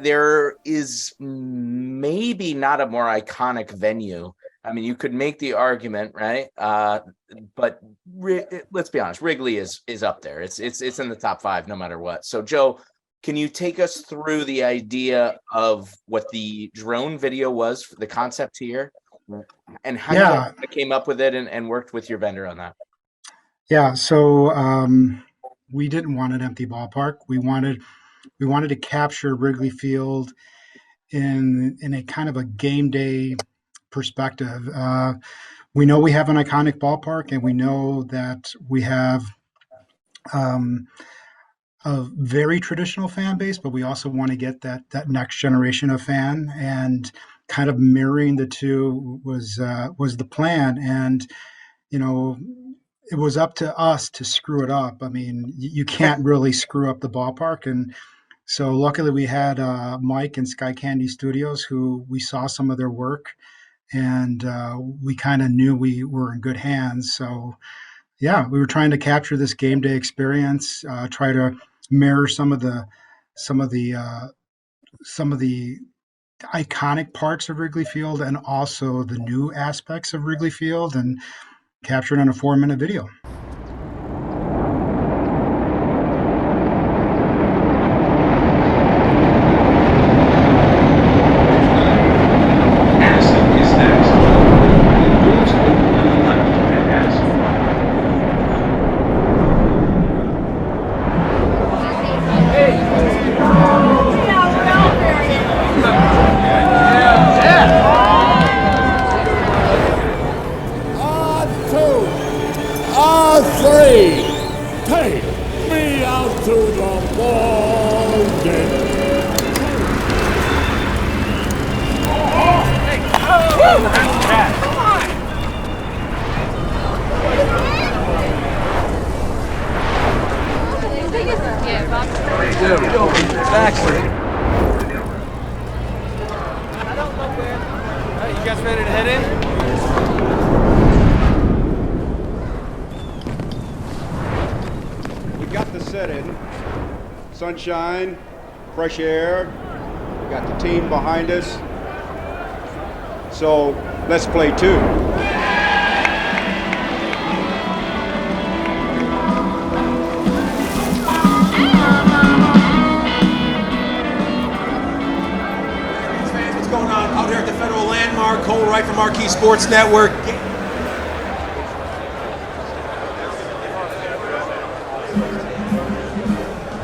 there is maybe not a more iconic venue. I mean, you could make the argument, right? But let's be honest, Wrigley is up there. It's in the top 5 no matter what. So, Joe, can you take us through the idea of what the drone video was, the concept here, and how you came up with it and worked with your vendor on that? Yeah, so we didn't want an empty ballpark. We wanted to capture Wrigley Field in a kind of a game day perspective. We know we have an iconic ballpark, and we know that we have a very traditional fan base, but we also want to get that next generation of fan, and kind of mirroring the two was the plan. And it was up to us to screw it up. I mean, you can't really screw up the ballpark. And so luckily we had Mike and Sky Candy Studios, who we saw some of their work, and we kind of knew we were in good hands. So yeah, we were trying to capture this game day experience, try to mirror some of the iconic parts of Wrigley Field, and also the new aspects of Wrigley Field, and captured in a 4-minute video. You guys ready to head in? We got the set in. Sunshine, fresh air. We got the team behind us. So let's play 2. Out here at the Federal Landmark, Cole Wright from Marquee Sports Network.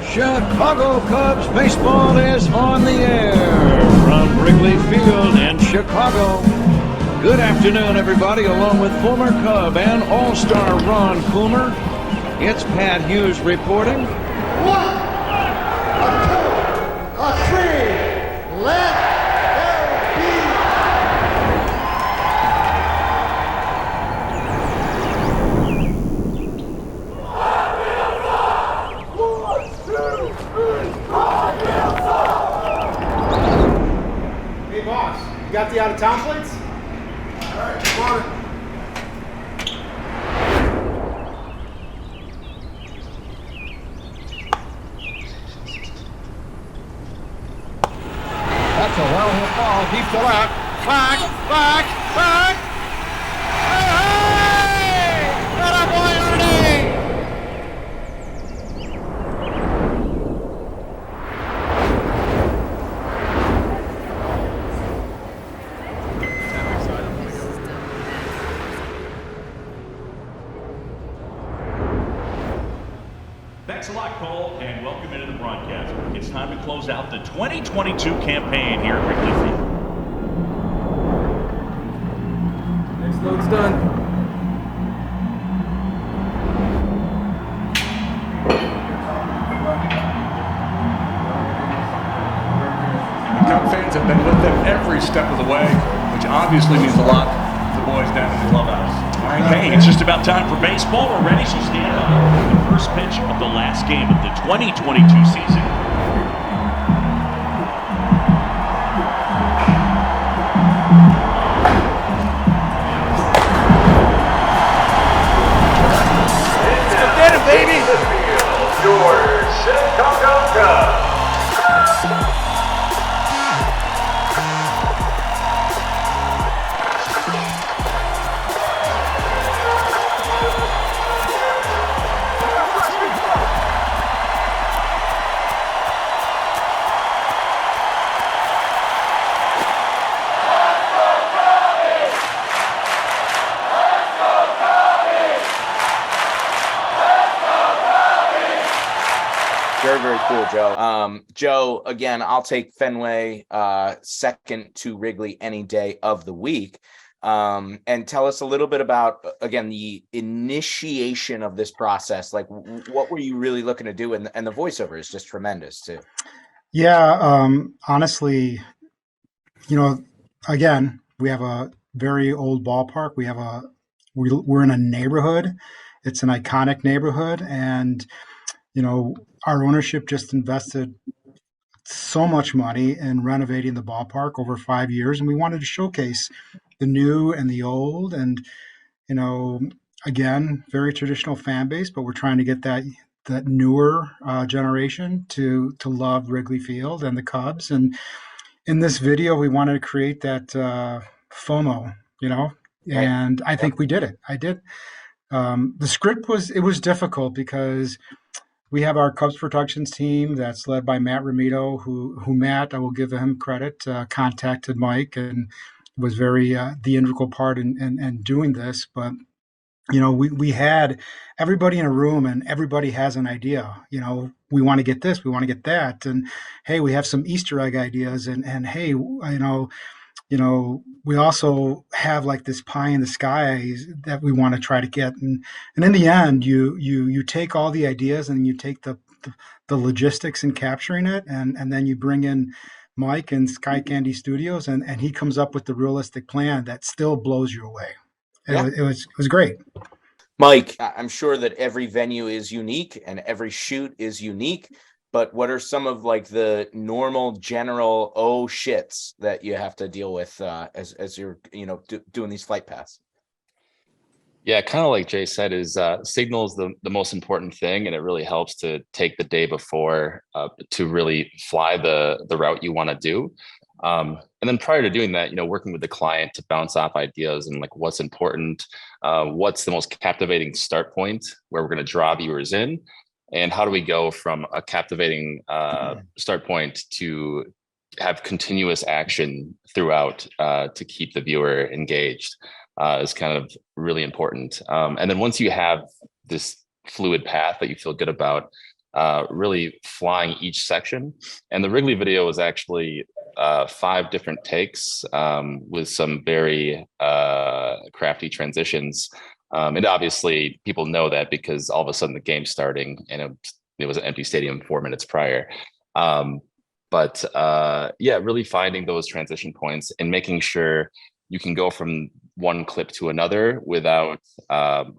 Chicago Cubs baseball is on the air from Wrigley Field in Chicago. Good afternoon, everybody, along with former Cub and All-Star Ron Coomer. It's Pat Hughes reporting. 1, 2, 3, let Got the out-of-town plates? All right, come on. That's a well-hit ball. Deep to left. Back. Hey! Get up, boy, Ernie! Thanks a lot, Cole, and welcome into the broadcast. It's time to close out the 2022 campaign here at Wrigley Field. Next load's done. Cub fans have been with them every step of the way, which obviously means a lot to the boys down in the clubhouse. All right, hey, it's just about time for baseball. We're ready, so stand up. The first pitch of the last game of the 2022 season. Get it, baby! Your Chicago Cubs. Very, very cool, Joe. Joe, again, I'll take Fenway second to Wrigley any day of the week. And tell us a little bit about, again, the initiation of this process. Like, what were you really looking to do? And the voiceover is just tremendous too. Yeah, honestly, again, we have a very old ballpark. We're in a neighborhood. It's an iconic neighborhood, and our ownership just invested so much money in renovating the ballpark over 5 years, and we wanted to showcase the new and the old, and you know, again, very traditional fan base, but we're trying to get that newer generation to love Wrigley Field and the Cubs. And in this video, we wanted to create that FOMO, Right. and I think we did it. I did. The script was difficult because we have our Cubs productions team that's led by Matt Ramito, who Matt, I will give him credit, contacted Mike and was very the integral part in doing this. But we had everybody in a room, and everybody has an idea. We want to get this, we want to get that, and hey, we have some Easter egg ideas, and hey, we also have like this pie in the sky that we want to try to get, and in the end, you take all the ideas and you take the logistics in capturing it, and then you bring in Mike and Sky Candy Studios, and he comes up with the realistic plan that still blows you away. It was great. Mike, I'm sure that every venue is unique and every shoot is unique, but what are some of like the normal general shits that you have to deal with as you're doing these flight paths? Yeah, kind of like Jay said, is signal is the most important thing, and it really helps to take the day before to really fly the route you want to do. And then prior to doing that, working with the client to bounce off ideas and like what's important, what's the most captivating start point where we're going to draw viewers in, and how do we go from a captivating start point to have continuous action throughout to keep the viewer engaged is kind of really important. And then once you have this fluid path that you feel good about, really flying each section. And the Wrigley video was actually 5 different takes with some very crafty transitions. And obviously people know that because all of a sudden the game's starting and it was an empty stadium 4 minutes prior. But really finding those transition points and making sure you can go from one clip to another without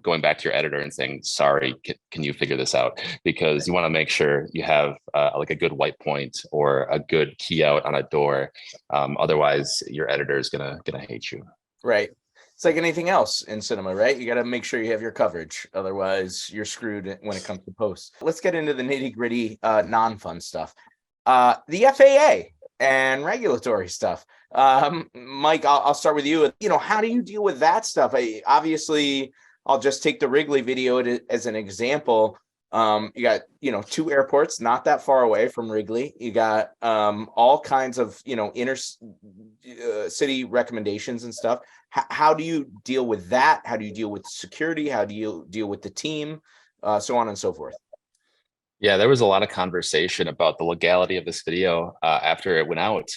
going back to your editor and saying, sorry, can you figure this out? Because you want to make sure you have like a good white point or a good key out on a door. Otherwise, your editor is gonna hate you. Right. It's like anything else in cinema, right? You got to make sure you have your coverage. Otherwise, you're screwed when it comes to post. Let's get into the nitty gritty, non-fun stuff. The FAA and regulatory stuff. Mike, I'll start with you. How do you deal with that stuff? Obviously, I'll just take the Wrigley video as an example. You got, 2 airports not that far away from Wrigley. You got all kinds of, inner city recommendations and stuff. How do you deal with that? How do you deal with security? How do you deal with the team? So on and so forth. Yeah, there was a lot of conversation about the legality of this video after it went out.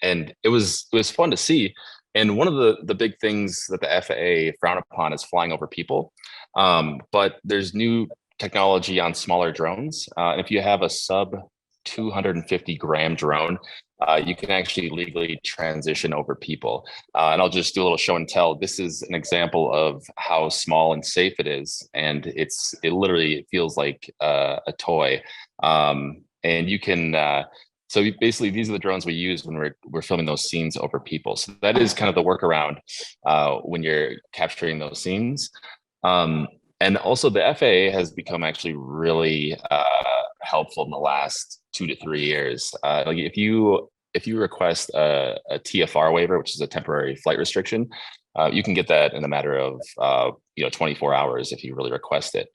And it was fun to see. And one of the big things that the FAA frown upon is flying over people. But there's new technology on smaller drones. If you have a sub 250 gram drone, you can actually legally transition over people. And I'll just do a little show and tell. This is an example of how small and safe it is. And it literally feels like a toy. And you can, so basically these are the drones we use when we're filming those scenes over people. So that is kind of the workaround when you're capturing those scenes. And also the FAA has become actually really helpful in the last 2 to 3 years. Like if you request a TFR waiver, which is a temporary flight restriction, you can get that in a matter of 24 hours if you really request it.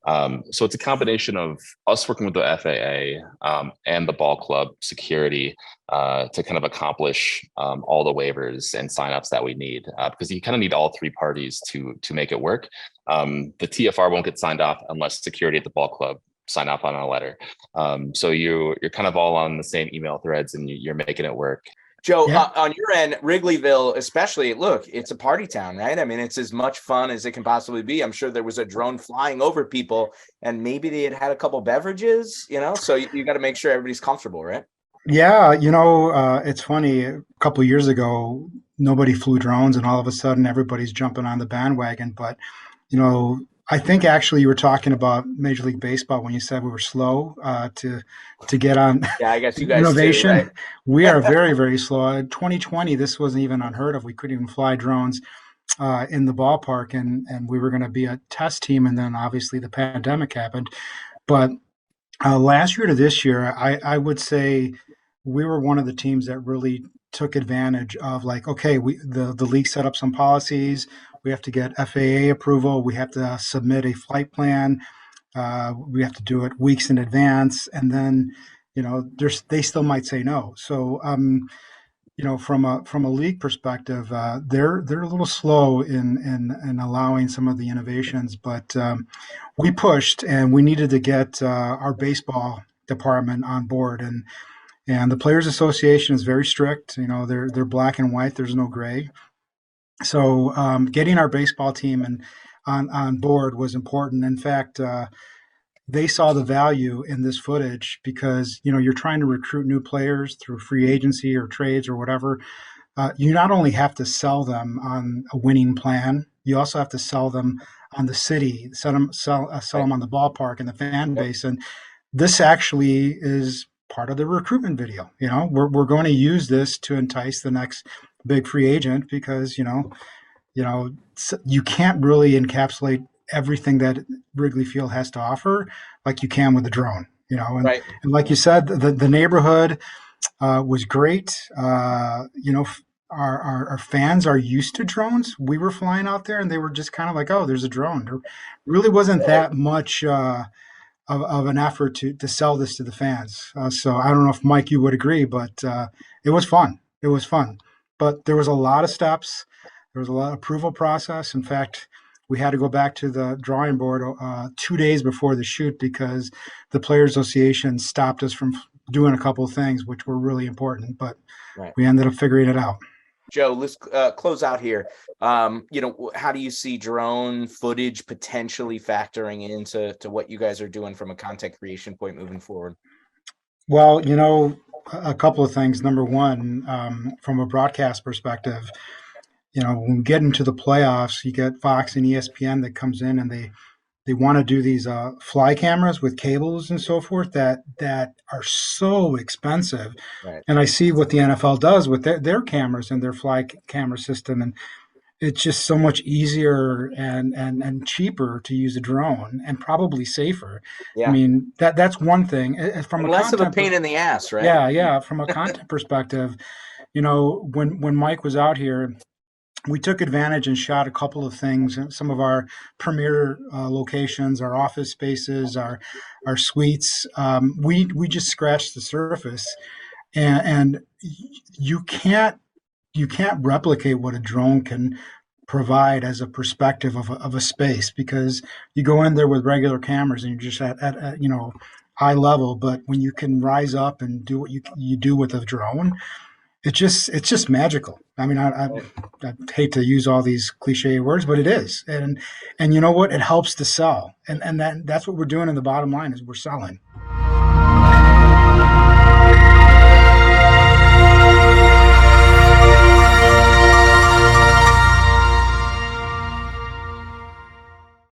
So it's a combination of us working with the FAA and the ball club security to kind of accomplish all the waivers and signups that we need, because you kind of need all 3 parties to make it work. The TFR won't get signed off unless security at the ball club sign off on a letter. So you're kind of all on the same email threads, and you're making it work. Joe, on your end, Wrigleyville, especially, look, it's a party town, right? I mean, it's as much fun as it can possibly be. I'm sure there was a drone flying over people, and maybe they had a couple beverages, so you got to make sure everybody's comfortable, right? Yeah, it's funny. A couple of years ago, nobody flew drones, and all of a sudden, everybody's jumping on the bandwagon. But, I think actually you were talking about Major League Baseball when you said we were slow to get on Yeah, I guess you guys innovation. too, right? We are very, very slow. In 2020, this wasn't even unheard of. We couldn't even fly drones in the ballpark, and we were going to be a test team, and then obviously the pandemic happened. But last year to this year, I would say we were one of the teams that really took advantage of, like, okay, the league set up some policies. We have to get FAA approval. We have to submit a flight plan. We have to do it weeks in advance, and then they still might say no. So from a league perspective, they're a little slow in allowing some of the innovations, but we pushed, and we needed to get our baseball department on board, and the Players Association is very strict. They're black and white. There's no gray. So getting our baseball team on board was important. In fact, they saw the value in this footage because you're trying to recruit new players through free agency or trades or whatever. You not only have to sell them on a winning plan, you also have to sell them on the city, sell them on the ballpark and the fan base. And this actually is part of the recruitment video. We're going to use this to entice the next big free agent because you can't really encapsulate everything that Wrigley Field has to offer like you can with the drone. And like you said, the neighborhood was great. Our fans are used to drones. We were flying out there, and they were just kind of like, "Oh, there's a drone." There really wasn't that much of an effort to sell this to the fans. So I don't know if Mike, you would agree, but it was fun. It was fun. But there was a lot of steps. There was a lot of approval process. In fact, we had to go back to the drawing board 2 days before the shoot because the Players Association stopped us from doing a couple of things, which were really important. But we ended up figuring it out. Joe, let's close out here. How do you see drone footage potentially factoring into what you guys are doing from a content creation point moving forward? Well, a couple of things. Number one, from a broadcast perspective, when we get into the playoffs, you get Fox and ESPN that comes in and they want to do these fly cameras with cables and so forth that are so expensive. Right. And I see what the NFL does with their cameras and their fly camera system, and it's just so much easier and cheaper to use a drone and probably safer. Yeah. I mean, that's one thing. From less of a pain in the ass, right? Yeah. From a content perspective, when Mike was out here, we took advantage and shot a couple of things. Some of our premier locations, our office spaces, our suites. We just scratched the surface, and you can't replicate what a drone can provide as a perspective of a space, because you go in there with regular cameras and you're just at high level. But when you can rise up and do what you do with a drone, it's just magical. I mean, I hate to use all these cliche words, but it is. And you know what? It helps to sell. And that's what we're doing in the bottom line is we're selling.